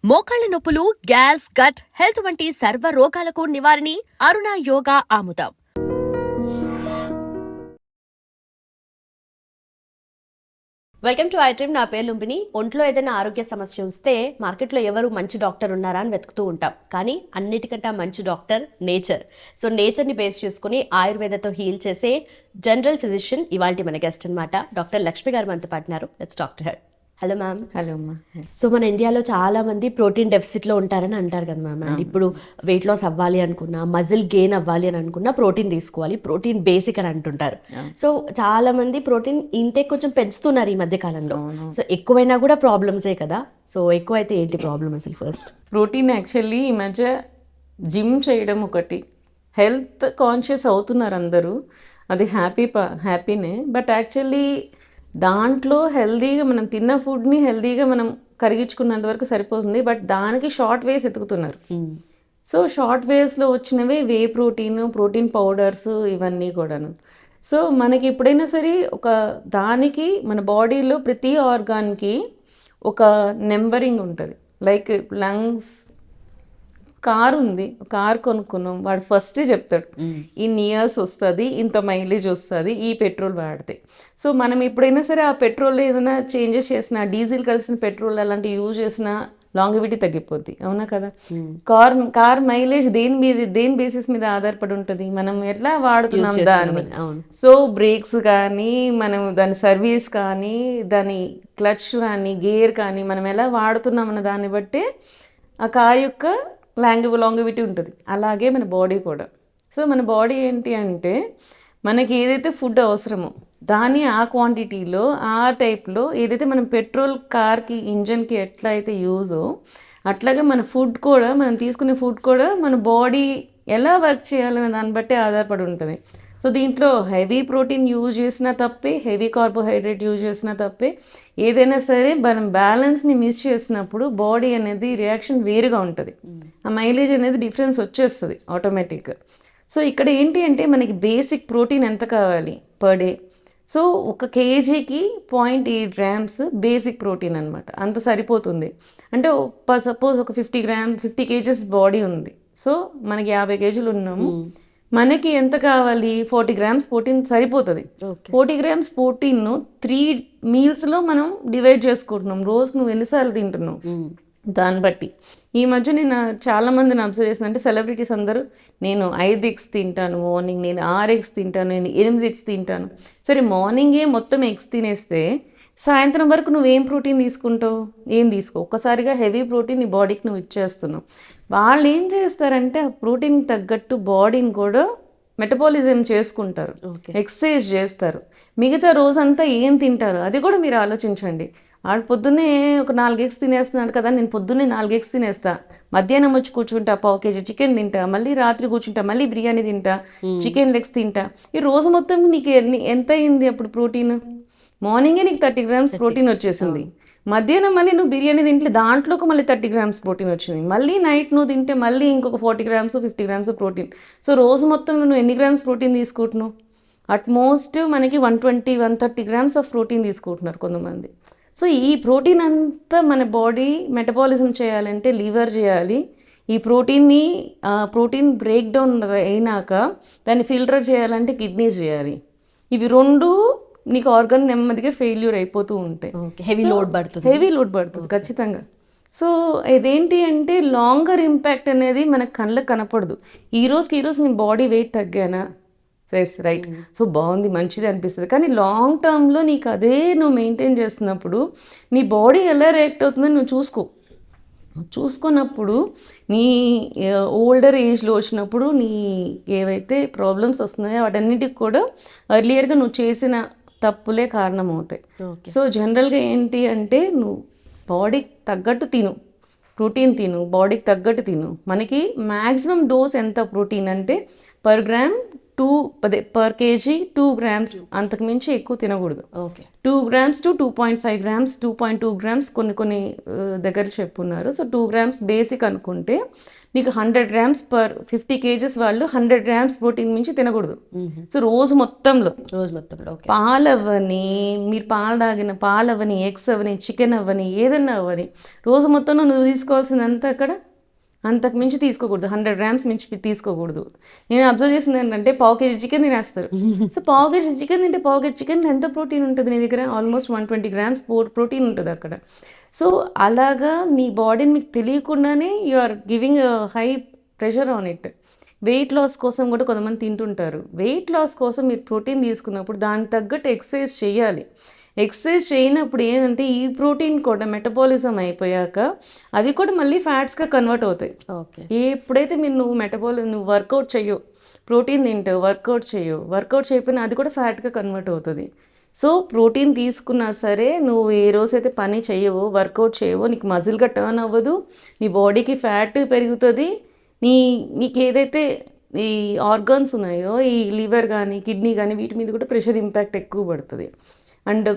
మోకాళ్ల నొప్పులు, gas, gut health వంటి సర్వ రోగాలకు నివారణి అరుణ యోగా ఆముదం. Welcome to ఐట్రీమ్. నా పేరు లుంబిని. ఒంట్లో ఏదైనా ఆరోగ్య సమస్య వస్తే మార్కెట్లో ఎవరు మంచి డాక్టర్ ఉన్నారా అని వెతుకుతూ ఉంటాం. కానీ అన్నిటికంటే మంచి డాక్టర్ నేచర్. సో నేచర్ని బేస్ చేసుకుని ఆయుర్వేదతో హీల్ చేసే జనరల్ ఫిజిషియన్ ఇవాళ మన గెస్ట్ అనమాట. డాక్టర్ లక్ష్మి గారు మనతో పాటున్నారు. Let's talk to her. Hello ma'am. Hello అమ్మా. సో మన ఇండియాలో చాలా మంది ప్రోటీన్ డెఫిసిట్లో ఉంటారని అంటారు కదా మ్యామ్. అండ్ ఇప్పుడు వెయిట్ లాస్ అవ్వాలి అనుకున్నా, మజిల్ గెయిన్ అవ్వాలి అని అనుకున్నా ప్రోటీన్ తీసుకోవాలి, ప్రోటీన్ బేసిక్ అని అంటుంటారు. సో చాలా మంది ప్రోటీన్ ఇంటేక్ కొంచెం పెంచుతున్నారు ఈ మధ్య కాలంలో. సో ఎక్కువైనా కూడా ప్రాబ్లమ్సే కదా. సో ఎక్కువైతే ఏంటి ప్రాబ్లమ్ అసలు? ఫస్ట్ ప్రోటీన్ యాక్చువల్లీ ఈ మధ్య జిమ్ చేయడం ఒకటి, హెల్త్ కాన్షియస్ అవుతున్నారు అందరూ, అది హ్యాపీనే. బట్ యాక్చువల్లీ దాంట్లో హెల్దీగా మనం తిన్న ఫుడ్ని హెల్దీగా మనం కరిగించుకున్నంత వరకు సరిపోతుంది. బట్ దానికి షార్ట్ వేస్ ఎతుకుతున్నారు. సో షార్ట్ వేస్లో వచ్చినవే వే ప్రోటీన్ పౌడర్స్ ఇవన్నీ కూడాను. సో మనకి ఎప్పుడైనా సరే ఒక దానికి మన బాడీలో ప్రతి ఆర్గాన్కి ఒక నెంబరింగ్ ఉంటుంది. లైక్ లంగ్స్, కార్ ఉంది, కార్ కొనుక్కున్నాం, వాడు ఫస్ట్ చెప్తాడు ఇన్ని ఇయర్స్ వస్తుంది, ఇంత మైలేజ్ వస్తుంది ఈ పెట్రోల్ వాడితే. సో మనం ఎప్పుడైనా సరే ఆ పెట్రోల్ ఏదైనా చేంజెస్ చేసినా, డీజిల్ కలిసిన పెట్రోల్ అలాంటివి యూజ్ చేసినా లాంగివిటీ తగ్గిపోద్ది, అవునా కదా. కార్ మైలేజ్ దేని బేసిస్ మీద ఆధారపడి ఉంటుంది, మనం ఎట్లా వాడుతున్నాం దాన్ని. సో బ్రేక్స్ కానీ, మనం దాని సర్వీస్ కానీ, దాని క్లచ్ కానీ, గేర్ కానీ మనం ఎలా వాడుతున్నాం అన్న దాన్ని బట్టే ఆ కార్ యొక్క లాంగివిటీ ఉంటుంది. అలాగే మన బాడీ కూడా. సో మన బాడీ ఏంటి అంటే మనకి ఏదైతే ఫుడ్ అవసరమో దాన్ని ఆ క్వాంటిటీలో, ఆ టైప్లో, ఏదైతే మనం పెట్రోల్ కార్కి ఇంజన్కి ఎట్లా అయితే యూజో అట్లాగే మన ఫుడ్ కూడా, మనం తీసుకునే ఫుడ్ కూడా మన బాడీ ఎలా వర్క్ చేయాలనే దాన్ని బట్టి ఆధారపడి ఉంటుంది. సో దీంట్లో హెవీ ప్రోటీన్ యూజ్ చేసినా తప్పే, హెవీ కార్బోహైడ్రేట్ యూజ్ చేసినా తప్పే. ఏదైనా సరే మనం బ్యాలెన్స్ని మిస్ చేసినప్పుడు బాడీ అనేది రియాక్షన్ వేరుగా ఉంటుంది. ఆ మైలేజ్ అనేది డిఫరెన్స్ వచ్చేస్తుంది ఆటోమేటిక్గా. సో ఇక్కడ ఏంటి అంటే మనకి బేసిక్ ప్రోటీన్ ఎంత కావాలి per day. So 1 kgకి 0.8 grams basic protein అనమాట, అంత సరిపోతుంది. అంటే సపోజ్ ఒక 50 kgs బాడీ ఉంది. సో మనకి 50 kgs ఉన్నాము, మనకి ఎంత కావాలి? 40 grams ప్రోటీన్ సరిపోతుంది. 40 grams ప్రోటీన్ను 3 మీల్స్లో మనం డివైడ్ చేసుకుంటున్నాం. రోజు నువ్వు ఎన్నిసార్లు తింటున్నావు దాన్ని బట్టి. ఈ మధ్య నేను చాలా మందిని అబ్జర్వ్ చేసిన, అంటే సెలబ్రిటీస్ అందరూ నేను 5 eggs తింటాను మార్నింగ్, నేను 6 eggs తింటాను, నేను 8 eggs తింటాను. సరే మార్నింగే మొత్తం ఎగ్స్ తినేస్తే సాయంత్రం వరకు నువ్వేం ప్రోటీన్ తీసుకుంటావు? ఏం తీసుకో. ఒక్కసారిగా హెవీ ప్రోటీన్ నీ బాడీకి నువ్వు ఇచ్చేస్తున్నావు. వాళ్ళు ఏం చేస్తారంటే ఆ ప్రోటీన్కి తగ్గట్టు బాడీని కూడా మెటబాలిజం చేసుకుంటారు, ఎక్సర్సైజ్ చేస్తారు. మిగతా రోజంతా ఏం తింటారు అది కూడా మీరు ఆలోచించండి. వాడు పొద్దున్నే ఒక 4 eggs తినేస్తున్నాడు కదా, నేను పొద్దున్నే 4 eggs తినేస్తా, మధ్యాహ్నం వచ్చి కూర్చుంటా 1/2 kg చికెన్ తింటా, మళ్ళీ రాత్రి కూర్చుంటా మళ్ళీ బిర్యానీ తింటా, చికెన్ లెగ్స్ తింటా. ఈ రోజు మొత్తం నీకు ఎంత అయింది అప్పుడు ప్రోటీన్? మార్నింగే నీకు 30 grams ప్రోటీన్ వచ్చేసింది, మధ్యాహ్నం మళ్ళీ నువ్వు బిర్యానీ తింటే దాంట్లోకి మళ్ళీ 30 grams ప్రోటీన్ వచ్చింది, మళ్ళీ నైట్ నువ్వు తింటే మళ్ళీ ఇంకొక 40 grams 50 grams ప్రోటీన్. సో రోజు మొత్తం నువ్వు ఎన్ని గ్రామ్స్ ప్రోటీన్ తీసుకుంటున్నావు? అట్మోస్ట్ మనకి 120-130 grams ఆఫ్ ప్రోటీన్ తీసుకుంటున్నారు కొంతమంది. సో ఈ ప్రోటీన్ అంతా మన బాడీ మెటబాలిజం చేయాలంటే లివర్ చేయాలి. ఈ ప్రోటీన్ బ్రేక్ డౌన్ అయినాక దాన్ని ఫిల్టర్ చేయాలంటే కిడ్నీస్ చేయాలి. ఇవి రెండు నీకు ఆర్గన్ నెమ్మదిగా ఫెయిల్యూర్ అయిపోతూ ఉంటాయి. హెవీ లోడ్ పడుతుంది ఖచ్చితంగా. సో ఇదేంటి అంటే లాంగర్ ఇంపాక్ట్ అనేది మనకు కళ్ళకు కనపడదు. ఈ రోజుకి నేను బాడీ వెయిట్ తగ్గానా, ఎస్ రైట్, సో బాగుంది, మంచిది అనిపిస్తుంది. కానీ లాంగ్ టర్మ్లో నీకు అదే నువ్వు మెయింటైన్ చేస్తున్నప్పుడు నీ బాడీ ఎలా రియాక్ట్ అవుతుందో నువ్వు చూసుకున్నప్పుడు నీ ఓల్డర్ ఏజ్లో వచ్చినప్పుడు నీ ఏవైతే ప్రాబ్లమ్స్ వస్తున్నాయో వాటన్నిటికి కూడా ఎర్లియర్గా నువ్వు చేసిన తప్పులే కారణం అవుతాయి. సో జనరల్గా ఏంటి అంటే నువ్వు బాడీకి తగ్గట్టు తిను, ప్రోటీన్ తిను, బాడీకి తగ్గట్టు తిను. మనకి మ్యాక్సిమం డోస్ ఎంత ప్రోటీన్ అంటే per gram per KG 2 grams, అంతకు మించి ఎక్కువ తినకూడదు. Okay 2 grams to 2.5 grams, 2.2 grams కొన్ని దగ్గర చెప్పున్నారు. సో 2 grams బేసిక్ అనుకుంటే నీకు 100 grams పర్ 50 kgs వాళ్ళు 100 grams ప్రోటీన్ మించి తినకూడదు. సో రోజు మొత్తంలో ఓకే పాలవ్వని, మీరు పాలవని, ఎగ్స్ అవని, చికెన్ అవ్వని, ఏదన్నా అవ్వని, రోజు మొత్తంలో నువ్వు తీసుకోవాల్సిందంతా అక్కడ అంతకు మించి తీసుకోకూడదు. 100 grams మించి తీసుకోకూడదు. నేను అబ్జర్వ్ చేసింది ఏంటంటే పావు కేజీ చికెన్ తినేస్తారు. సో పావు కేజీ చికెన్ తింటే పావు కేజీ చికెన్ ఎంత ప్రోటీన్ ఉంటుంది నీ దగ్గర? ఆల్మోస్ట్ 120 grams ప్రోటీన్ ఉంటుంది అక్కడ. సో అలాగా నీ బాడీని మీకు తెలియకుండానే you are giving high pressure on it. Weight loss కోసం కూడా కొంతమంది తింటుంటారు. వెయిట్ లాస్ కోసం మీరు ప్రోటీన్ తీసుకున్నప్పుడు దానికి తగ్గట్టు ఎక్సర్సైజ్ చేయాలి. ఎక్సర్సైజ్ చేయనప్పుడు ఏంటంటే ఈ ప్రోటీన్ కూడా మెటబాలిజం అయిపోయాక అవి కూడా మళ్ళీ ఫ్యాట్స్గా కన్వర్ట్ అవుతాయి. ఓకే ఎప్పుడైతే నువ్వు వర్కౌట్ చెయ్యవు, ప్రోటీన్ తింటావు, వర్కౌట్ చేయకపోయినా అది కూడా ఫ్యాట్గా కన్వర్ట్ అవుతుంది. సో ప్రోటీన్ తీసుకున్నా సరే నువ్వు ఏ రోజైతే పని చేయవో, వర్కౌట్ చేయవో, నీకు మజిల్గా టర్న్ అవ్వదు, నీ బాడీకి ఫ్యాట్ పెరుగుతుంది, నీకు ఏదైతే ఈ ఆర్గాన్స్ ఉన్నాయో, ఈ లివర్ కానీ కిడ్నీ కానీ వీటి మీద కూడా ప్రెషర్ ఇంపాక్ట్ ఎక్కువ పడుతుంది. అండ్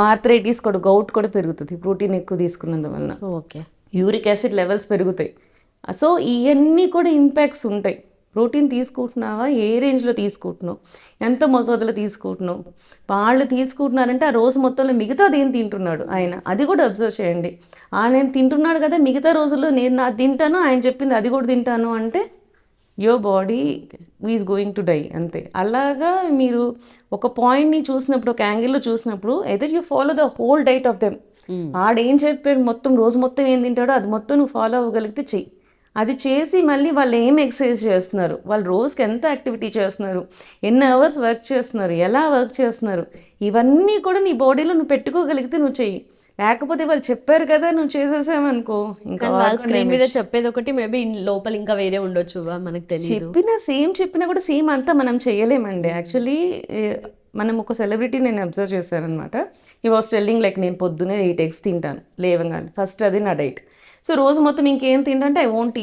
ఆర్థరైటిస్ కూడా, గౌట్ కూడా పెరుగుతుంది ప్రోటీన్ ఎక్కువ తీసుకున్నందువలన. ఓకే యూరిక్ యాసిడ్ లెవెల్స్ పెరుగుతాయి. సో ఇవన్నీ కూడా ఇంపాక్ట్స్ ఉంటాయి. ప్రోటీన్ తీసుకుంటున్నావా, ఏ రేంజ్లో తీసుకుంటున్నావు, ఎంత మొత్తంలో తీసుకుంటున్నావు, వాళ్ళు తీసుకుంటున్నారంటే ఆ రోజు మొత్తంలో మిగతాది ఏం తింటున్నాడు ఆయన, అది కూడా అబ్జర్వ్ చేయండి. ఆయన తింటున్నాడు కదా, మిగతా రోజుల్లో నేను నాది తింటాను, ఆయన చెప్పింది అది కూడా తింటాను అంటే your body is going to die, అంతే. అలాగా మీరు ఒక పాయింట్ని చూసినప్పుడు, ఒక యాంగిల్లో చూసినప్పుడు either you follow the whole diet of them. ఆడేం చెప్పాడు మొత్తం రోజు మొత్తం ఏం తింటాడో అది మొత్తం నువ్వు ఫాలో అవ్వగలిగితే చెయ్యి. అది చేసి మళ్ళీ వాళ్ళు ఏం ఎక్సర్సైజ్ చేస్తున్నారు, వాళ్ళు రోజుకి ఎంత యాక్టివిటీ చేస్తున్నారు, ఎన్ని అవర్స్ వర్క్ చేస్తున్నారు, ఎలా వర్క్ చేస్తున్నారు, ఇవన్నీ కూడా నీ బాడీలో నువ్వు పెట్టుకోగలిగితే నువ్వు చెయ్యి. లేకపోతే వాళ్ళు చెప్పారు కదా నువ్వు చేసేసావనుకో, ఇంకా స్క్రీన్ మీద చెప్పేది ఒకటి, మేబీ లోపల ఇంకా వేరే ఉండొచ్చు, మనకు తెలియదు. చెప్పినా కూడా సేమ్ అంతా మనం చేయలేమండి. యాక్చువల్లీ మనం ఒక సెలబ్రిటీ నేను అబ్జర్వ్ చేశానమాట. ఈ వాస్ టెల్లింగ్ లైక్ నేను పొద్దునే 8 eggs తింటాను లేవగానే, ఫస్ట్ అది నా డైట్. సో రోజు మొత్తం ఇంకేం తింటే ఐ వోంట్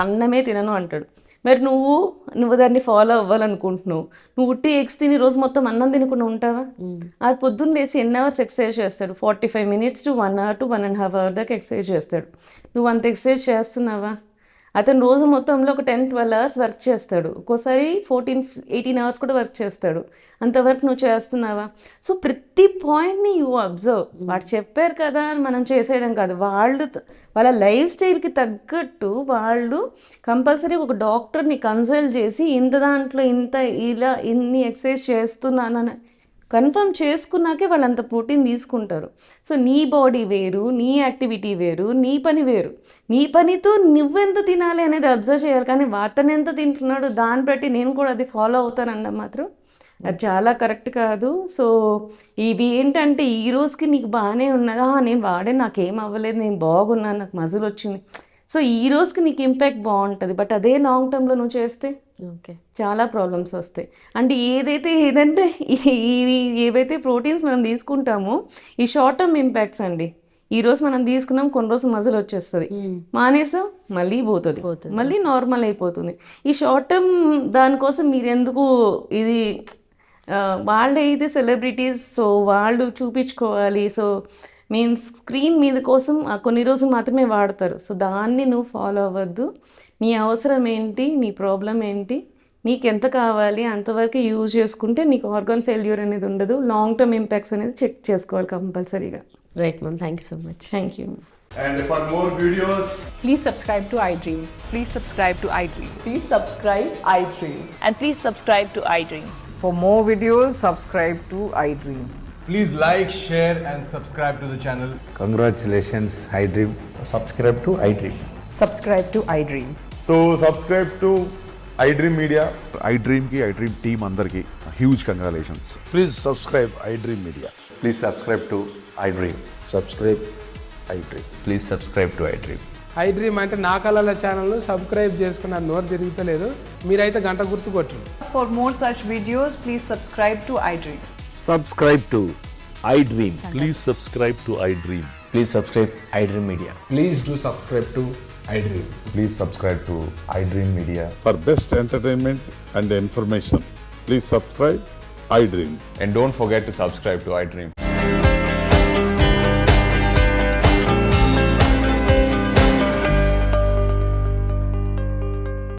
అన్నమే తినను అంటాడు. మరి నువ్వు దాన్ని ఫాలో అవ్వాలనుకుంటున్నావు, నువ్వు ఉట్టి ఎగ్స్ తిని రోజు మొత్తం అన్నం తినకుండా ఉంటావా? అది పొద్దున్న లేసి ఎన్ని అవర్స్ ఎక్సర్సైజ్ చేస్తాడు? 45 minutes to 1 hour to 1.5 hours దాకా ఎక్సర్సైజ్ చేస్తాడు. నువ్వు అంత ఎక్సర్సైజ్ చేస్తున్నావా? అతను రోజు మొత్తంలో ఒక 10-12 hours వర్క్ చేస్తాడు, ఒక్కోసారి 14-18 hours కూడా వర్క్ చేస్తాడు. అంతవరకు నువ్వు చేస్తున్నావా? సో ప్రతి పాయింట్ని యూ అబ్జర్వ్. వాడు చెప్పారు కదా అని మనం చేసేయడం కాదు, వాళ్ళ లైఫ్ స్టైల్కి తగ్గట్టు వాళ్ళు కంపల్సరీ ఒక డాక్టర్ని కన్సల్ట్ చేసి దాంట్లో ఇన్ని ఎక్సర్సైజ్ చేస్తున్నానని కన్ఫర్మ్ చేసుకున్నాకే వాళ్ళు అంత ప్రోటీన్ తీసుకుంటారు. సో నీ బాడీ వేరు, నీ యాక్టివిటీ వేరు, నీ పని వేరు. నీ పనితో నువ్వెంత తినాలి అనేది అబ్జర్వ్ చేయాలి. కానీ అతను ఎంత తింటున్నాడు దాన్ని బట్టి నేను కూడా అది ఫాలో అవుతానన్న మాత్రం అది చాలా కరెక్ట్ కాదు. సో ఇవి ఏంటంటే ఈ రోజుకి నీకు బాగానే ఉన్నదా, నేను వాడే నాకేం అవ్వలేదు, నేను బాగున్నాను, నాకు మజిల్ వచ్చింది, సో ఈ రోజుకి నీకు ఇంపాక్ట్ బాగుంటుంది. బట్ అదే లాంగ్ టర్మ్లో నువ్వు చేస్తే ఓకే చాలా ప్రాబ్లమ్స్ వస్తాయి. అంటే ఏదైతే ఏవైతే ప్రోటీన్స్ మనం తీసుకుంటామో ఈ షార్ట్ టర్మ్ ఇంపాక్ట్స్ అండి. ఈరోజు మనం తీసుకున్నాం, కొన్ని రోజులు మజిల్ వచ్చేస్తుంది, మానేసాం మళ్ళీ పోతుంది, మళ్ళీ నార్మల్ అయిపోతుంది. ఈ షార్ట్ టర్మ్ దానికోసం మీరు ఎందుకు ఇది వాళ్ళే ఇది సెలబ్రిటీస్, సో వాళ్ళు చూపించుకోవాలి, సో మీన్స్ స్క్రీన్ మీద కోసం కొన్ని రోజులు మాత్రమే వాడతారు. సో దాన్ని నువ్వు ఫాలో అవ్వద్దు. నీ అవసరం ఏంటి, నీ ప్రాబ్లం ఏంటి, నీకు ఎంత కావాలి అంతవరకు యూజ్ చేసుకుంటే నీకు ఆర్గాన్ ఫెయిల్యూర్ అనేది ఉండదు. లాంగ్ టర్మ్ ఇంపాక్ట్స్ అనేది చెక్ చేసుకోవాలి కంపల్సరీగా. Right ma'am, thank you so much. Thank you. And for more videos, Please subscribe to iDream. Please subscribe to iDream. Please subscribe iDream. And please subscribe to iDream. For more videos, subscribe to iDream. please like, share and subscribe to the channel. Congratulations, iDream. Subscribe to iDream. Subscribe to iDream. So subscribe to iDream Media. iDream team అందరికి huge congratulations. Please subscribe iDream Media. Please subscribe to iDream. Subscribe iDream. Please subscribe to iDream. iDream అంటే నా కళల ఛానల్ను subscribe చేసుకున్న నోరు తిరుగుతలేదు, మీరైతే గంట గుర్తు కొట్టండి. For more such videos, please subscribe to iDream. Subscribe to iDream. Please subscribe to iDream. Please subscribe iDream Media. Please do subscribe to iDream. Please subscribe to iDream Media. For best entertainment and information, please subscribe iDream. And don't forget to subscribe to iDream.